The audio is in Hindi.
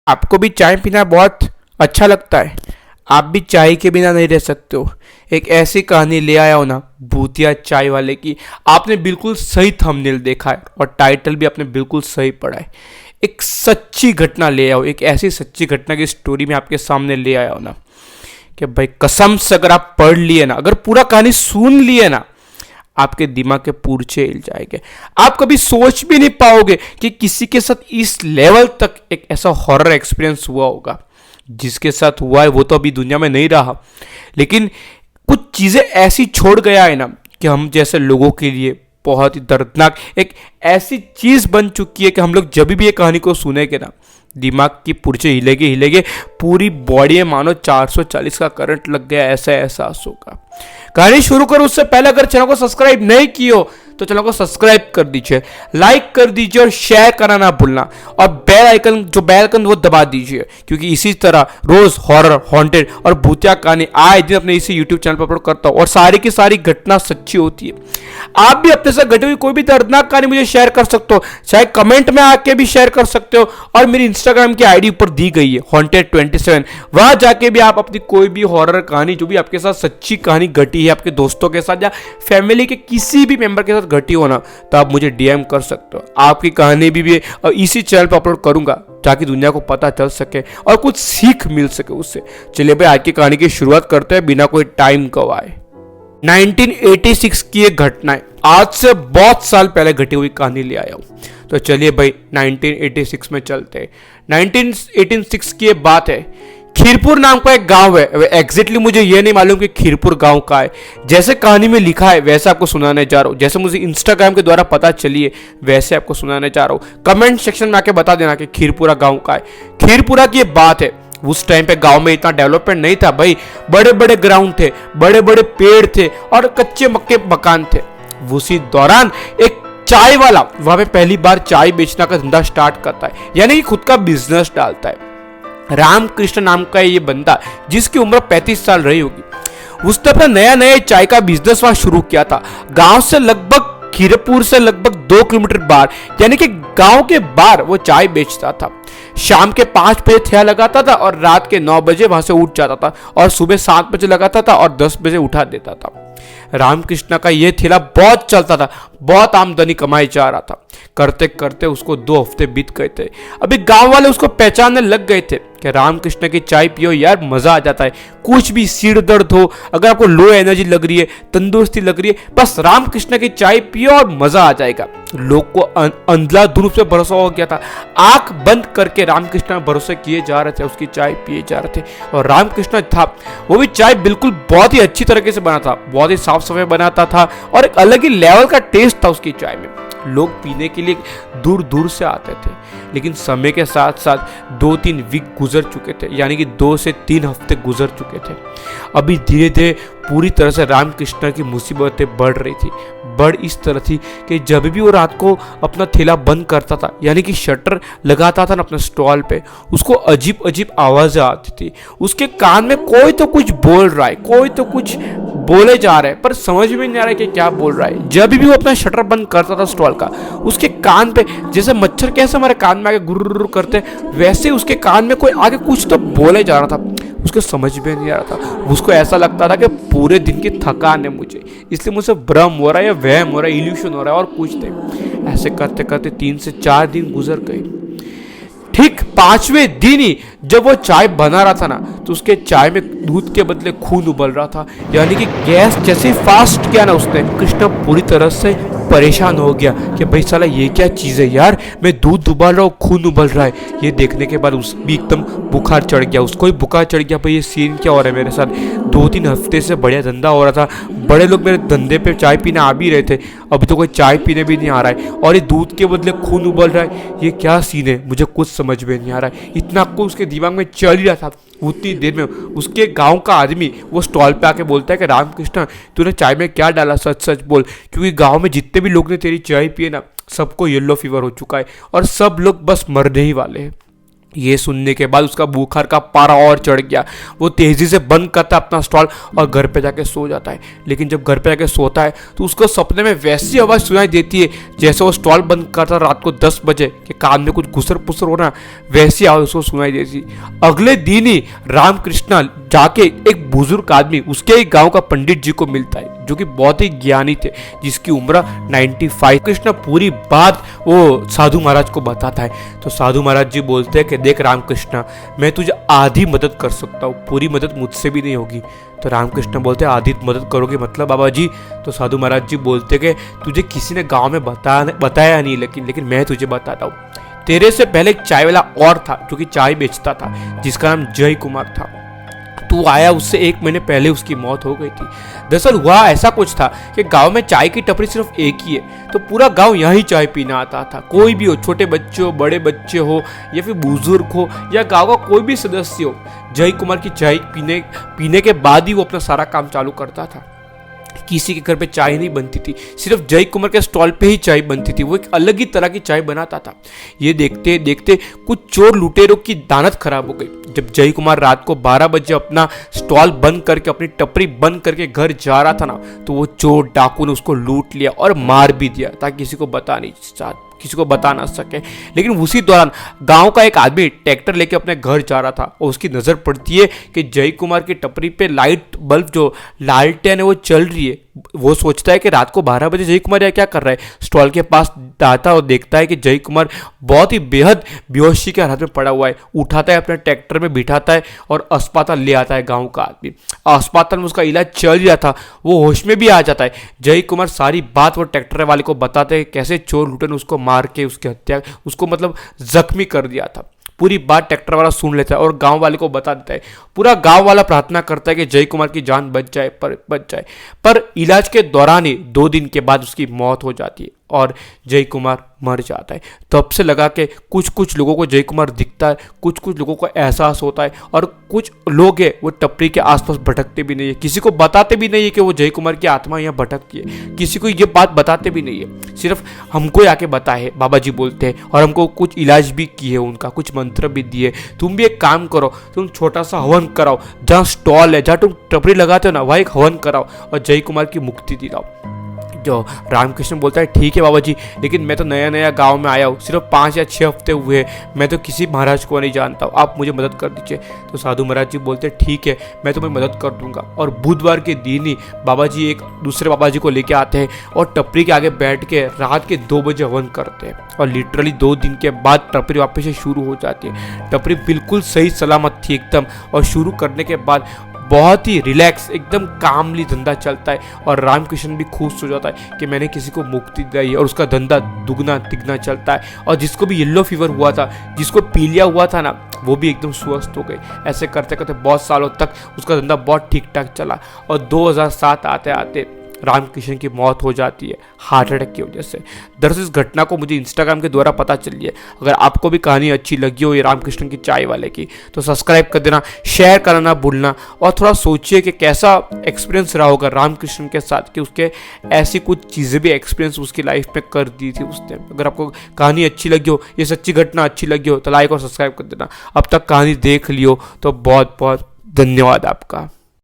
आपको भी चाय पीना बहुत अच्छा लगता है, आप भी चाय के बिना नहीं रह सकते हो। एक ऐसी कहानी ले आया हो ना भूतिया चाय वाले की। आपने बिल्कुल सही थंबनेल देखा है और टाइटल भी आपने बिल्कुल सही पढ़ा है। एक सच्ची घटना ले आओ, एक ऐसी सच्ची घटना की स्टोरी में आपके सामने ले आया हो ना कि भाई कसम से अगर आप पढ़ लिए ना, अगर पूरा कहानी सुन लिए ना, आपके दिमाग के पूर्चे हिल जाएंगे। आप कभी सोच भी नहीं पाओगे कि किसी के साथ इस लेवल तक एक ऐसा हॉरर एक्सपीरियंस हुआ होगा। जिसके साथ हुआ है वो तो अभी दुनिया में नहीं रहा, लेकिन कुछ चीजें ऐसी छोड़ गया है ना कि हम जैसे लोगों के लिए बहुत ही दर्दनाक एक ऐसी चीज बन चुकी है कि हम लोग जब भी ये कहानी को सुनेंगे ना, दिमाग की पुर्जे हिलेगे हिलेगे, पूरी बॉडी में मानो 440 का करंट लग गया, ऐसा एहसास होगा। कहानी शुरू करो उससे पहले अगर चैनल को सब्सक्राइब नहीं किए हो तो चैनल को सब्सक्राइब कर दीजिए, लाइक कर दीजिए और शेयर करना ना भूलना, और बेल आइकन वो दबा दीजिए, क्योंकि इसी तरह रोज हॉरर, हॉन्टेड और भूतिया कहानी आए दिन अपने इसी यूट्यूब चैनल पर अपलोड करता हूँ और सारी की सारी घटना सच्ची होती है। आप भी अपने साथ घटी हुई कोई भी दर्दनाक कहानी मुझे शेयर कर सकते हो, चाहे कमेंट में आके भी शेयर कर सकते हो, और मेरी इंस्टाग्राम की आईडी ऊपर दी गई है Haunted27, वहां जाके भी आप अपनी कोई भी हॉरर कहानी जो भी आपके साथ सच्ची कहानी घटी है, आपके दोस्तों के साथ या फैमिली के किसी भी मेंबर के साथ घटी हो ना, तो आप मुझे डीएम कर सकते हो। आपकी कहानी भी इसी चैनल पर अपलोड करूंगा ताकि दुनिया को पता चल सके और कुछ सीख मिल सके उससे। चलिए भाई आज की कहानी की शुरुआत करते हैं बिना कोई टाइम गवाए। 1986 की एक घटना है, आज से बहुत साल पहले घटी हुई कहानी ले आया हूं। तो चलिए भाई 1986 में चलते हैं। 1986 की बात है, खीरपुर नाम का एक गांव है। एग्जैक्टली मुझे ये नहीं मालूम कि खीरपुर गांव का है, जैसे कहानी में लिखा है वैसे आपको सुनाने जा रहा हूँ, जैसे मुझे इंस्टाग्राम के द्वारा पता चली है वैसे आपको सुनाने जा रहा हूँ। कमेंट सेक्शन में आके बता देना कि खीरपुरा गांव का है। खीरपुरा की बात है, उस टाइम पे गांव में इतना डेवलपमेंट नहीं था भाई, बड़े बड़े ग्राउंड थे, बड़े बड़े पेड़ थे और कच्चे मक्के मकान थे। उसी दौरान एक चाय वाला वहां पे पहली बार चाय बेचना का धंधा स्टार्ट करता है, यानी कि खुद का बिजनेस डालता है। रामकृष्ण नाम का ये बंदा, जिसकी उम्र 35 साल रही होगी, उसने अपना नया चाय का बिजनेस वहां शुरू किया था। गांव से लगभग खीरपुर से लगभग 2 किलोमीटर बाहर, यानी कि गांव के बाहर वो चाय बेचता था। शाम के 5 बजे ठेला लगाता था और रात के 9 बजे वहां से उठ जाता था, और सुबह 7 बजे लगाता था और 10 बजे उठा देता था। रामकृष्ण का यह ठेला बहुत चलता था, बहुत आमदनी कमाई जा रहा था। करते करते उसको 2 हफ्ते बीत गए थे। अभी गांव वाले उसको पहचानने लग गए थे कि रामकृष्ण की चाय पियो यार, मजा आ जाता है। कुछ भी सिर दर्द हो, अगर आपको लो एनर्जी लग रही है, तंदुरुस्ती लग रही है, बस रामकृष्ण की चाय पियो और मजा आ जाएगा। लोग को अंधाधुंध पे भरोसा हो गया था, आंख बंद करके रामकृष्ण भरोसे किए जा रहे थे, उसकी चाय पिए जा रहे थे। और रामकृष्ण था वो भी चाय बिल्कुल बहुत ही अच्छी तरीके से बना था, बहुत ही साफ सफाई बनाता था और एक अलग ही लेवल का टेस्ट था उसकी चाय में। लोग पीने के लिए दूर दूर से आते थे, लेकिन समय के साथ साथ 2-3 वीक गुजर चुके थे, यानी कि 2 से 3 हफ्ते गुजर चुके थे। अभी धीरे धीरे पूरी तरह से रामकृष्ण की मुसीबतें बढ़ रही थी। बढ़ इस तरह थी कि जब भी वो रात को अपना ठेला बंद करता था, यानी कि शटर लगाता था ना अपने स्टॉल पे, उसको अजीब अजीब आवाजें आती थी। उसके कान में कोई तो कुछ बोल रहा है, कोई तो कुछ बोले जा रहे हैं, पर समझ में नहीं आ रहा है कि क्या बोल रहा है। जब भी वो अपना शटर बंद करता था स्टॉल का, उसके कान पे जैसे मच्छर कैसे हमारे कान में आगे गुर्र करते, वैसे उसके कान में कोई आगे कुछ तो बोले जा रहा था। उसको समझ में नहीं आ रहा था, उसको ऐसा लगता था कि पूरे दिन की थकान है मुझे, इसलिए मुझे भ्रम हो रहा है या वहम हो रहा है, इल्यूशन हो रहा है और कुछ नहीं। ऐसे करते करते 3 से 4 दिन गुजर गए। ठीक 5वें दिन ही जब वो चाय बना रहा था ना, तो उसके चाय में दूध के बदले खून उबल रहा था, यानी कि गैस जैसे फास्ट किया ना उसने, कृष्ण पूरी तरह से परेशान हो गया कि भाई साला ये क्या चीज़ है यार, मैं दूध उबाल रहा हूँ खून उबल रहा है। ये देखने के बाद उस भी एकदम बुखार चढ़ गया, उसको ही बुखार चढ़ गया, भाई ये सीन क्या हो रहा है मेरे साथ। 2-3 हफ्ते से बढ़िया धंधा हो रहा था, बड़े लोग मेरे धंधे पे चाय पीने आ भी रहे थे, अभी तो कोई चाय पीने भी नहीं आ रहा है, और ये दूध के बदले खून उबल रहा है, ये क्या सीन है, मुझे कुछ समझ में नहीं आ रहा है। इतना आपको उसके दिमाग में चल ही रहा था। उतनी देर में उसके गांव का आदमी वो स्टॉल पे आके बोलता है कि रामकृष्ण तूने चाय में क्या डाला, सच सच बोल, क्योंकि गांव में जितने भी लोग ने तेरी चाय पिए ना, सबको येलो फीवर हो चुका है और सब लोग बस मरने ही वाले हैं। ये सुनने के बाद उसका बुखार का पारा और चढ़ गया। वो तेजी से बंद करता है अपना स्टॉल और घर पे जाके सो जाता है। लेकिन जब घर पे जाके सोता है तो उसको सपने में वैसी आवाज़ सुनाई देती है जैसे वो स्टॉल बंद करता रात को 10 बजे कि कान में कुछ घुसर पुसर हो रहा, वैसी आवाज़ उसको सुनाई देती। अगले दिन ही रामकृष्ण जाके एक बुजुर्ग आदमी उसके ही गाँव का पंडित जी को मिलता है जो कि बहुत ही ज्ञानी थे, जिसकी उम्र 95। कृष्ण पूरी बात वो साधु महाराज को बताता है। तो साधु महाराज जी बोलते हैं कि देख रामकृष्ण, मैं तुझे आधी मदद कर सकता हूँ, पूरी मदद मुझसे भी नहीं होगी। तो रामकृष्ण बोलते हैं आधी मदद करोगे मतलब बाबा जी? तो साधु महाराज जी बोलते कि तुझे किसी ने गाँव में बताया नहीं, लेकिन मैं तुझे बताता हूँ। तेरे से पहले एक चाय वाला और था जो कि चाय बेचता था, जिसका नाम जय कुमार था। तू आया उससे 1 महीने पहले उसकी मौत हो गई थी। दरअसल हुआ ऐसा कुछ था कि गांव में चाय की टपरी सिर्फ एक ही है, तो पूरा गांव यहीं चाय पीने आता था। कोई भी हो, छोटे बच्चे हो, बड़े बच्चे हो, या फिर बुजुर्ग हो, या गांव का कोई भी सदस्य हो, जय कुमार की चाय पीने के बाद ही वो अपना सारा काम चालू करता था। किसी के घर पे चाय नहीं बनती थी, सिर्फ जय कुमार के स्टॉल पे ही चाय बनती थी। वो एक अलग ही तरह की चाय बनाता था। ये देखते देखते कुछ चोर लुटेरों की दानत खराब हो गई। जब जय कुमार रात को 12 बजे अपना स्टॉल बंद करके, अपनी टपरी बंद करके घर जा रहा था ना, तो वो चोर डाकू ने उसको लूट लिया और मार भी दिया ताकि किसी को बता ना सके। लेकिन उसी दौरान गांव का एक आदमी ट्रैक्टर लेके अपने घर जा रहा था और उसकी नजर पड़ती है कि जय कुमार की टपरी पे लाइट बल्ब जो लालटेन है वो चल रही है। वो सोचता है कि रात को 12 बजे जय कुमार यहाँ क्या कर रहा है। स्टॉल के पास जाता और देखता है कि जय कुमार बहुत ही बेहद बेहोशी के हालत में पड़ा हुआ है। उठाता है, अपने ट्रैक्टर में बिठाता है और अस्पताल ले आता है गाँव का आदमी। अस्पताल में उसका इलाज चल रहा था, वो होश में भी आ जाता है। जय कुमार सारी बात वो ट्रैक्टर वाले को बताते हैं कैसे चोर लुटेरों ने उसको मार के उसकी हत्या, उसको मतलब जख्मी कर दिया था। पूरी बात ट्रैक्टर वाला सुन लेता है और गांव वाले को बता देता है। पूरा गांव वाला प्रार्थना करता है कि जय कुमार की जान बच जाए, पर इलाज के दौरान ही 2 दिन के बाद उसकी मौत हो जाती है और जय कुमार मर जाता है। तब से लगा के कुछ लोगों को जय कुमार दिखता है, कुछ लोगों को एहसास होता है, और कुछ लोग हैं वो टपरी के आसपास भटकते भी नहीं है, किसी को बताते भी नहीं है कि वो जय कुमार की आत्मा यहाँ भटकती है, किसी को ये बात बताते भी नहीं है। सिर्फ हमको आके बताए है, बाबा जी बोलते हैं, और हमको कुछ इलाज भी किए उनका, कुछ मंत्र भी दिए। तुम भी एक काम करो, तुम छोटा सा हवन कराओ, जहाँ स्टॉल है, जहाँ तुम टपरी लगाते हो ना, वहाँ एक हवन कराओ और जय कुमार की मुक्ति दिलाओ। जो रामकृष्ण बोलता है ठीक है बाबा जी, लेकिन मैं तो नया गांव में आया हूँ, सिर्फ 5 या 6 हफ्ते हुए हैं, मैं तो किसी महाराज को नहीं जानता हूँ, आप मुझे मदद कर दीजिए। तो साधु महाराज जी बोलते हैं ठीक है, मैं तुम्हें मदद कर दूंगा। और बुधवार के दिन ही बाबा जी एक दूसरे बाबा जी को लेके आते हैं और टपरी के आगे बैठ के रात के 2 बजे हवन करते हैं। और लिटरली 2 दिन के बाद टपरी वापस से शुरू हो जाती है। टपरी बिल्कुल सही सलामत थी एकदम, और शुरू करने के बाद बहुत ही रिलैक्स, एकदम कामली धंधा चलता है। और रामकृष्ण भी खुश हो जाता है कि मैंने किसी को मुक्ति दी है, और उसका धंधा दुगना तिगना चलता है। और जिसको भी येलो फीवर हुआ था, जिसको पीलिया हुआ था ना, वो भी एकदम स्वस्थ हो गए। ऐसे करते करते बहुत सालों तक उसका धंधा बहुत ठीक ठाक चला। और 2007 आते आते रामकृष्ण की मौत हो जाती है हार्ट अटैक की वजह से। दरअसल इस घटना को मुझे इंस्टाग्राम के द्वारा पता चली है। अगर आपको भी कहानी अच्छी लगी हो ये रामकृष्ण की चाय वाले की, तो सब्सक्राइब कर देना, शेयर करना ना भूलना, और थोड़ा सोचिए कि कैसा एक्सपीरियंस रहा होगा रामकृष्ण के साथ, कि उसके ऐसी कुछ चीज़ें भी एक्सपीरियंस उसकी लाइफ में कर दी थी उसने। अगर आपको कहानी अच्छी लगी हो, ये सच्ची घटना अच्छी लगी हो, तो लाइक और सब्सक्राइब कर देना। अब तक कहानी देख लियो तो बहुत बहुत धन्यवाद आपका।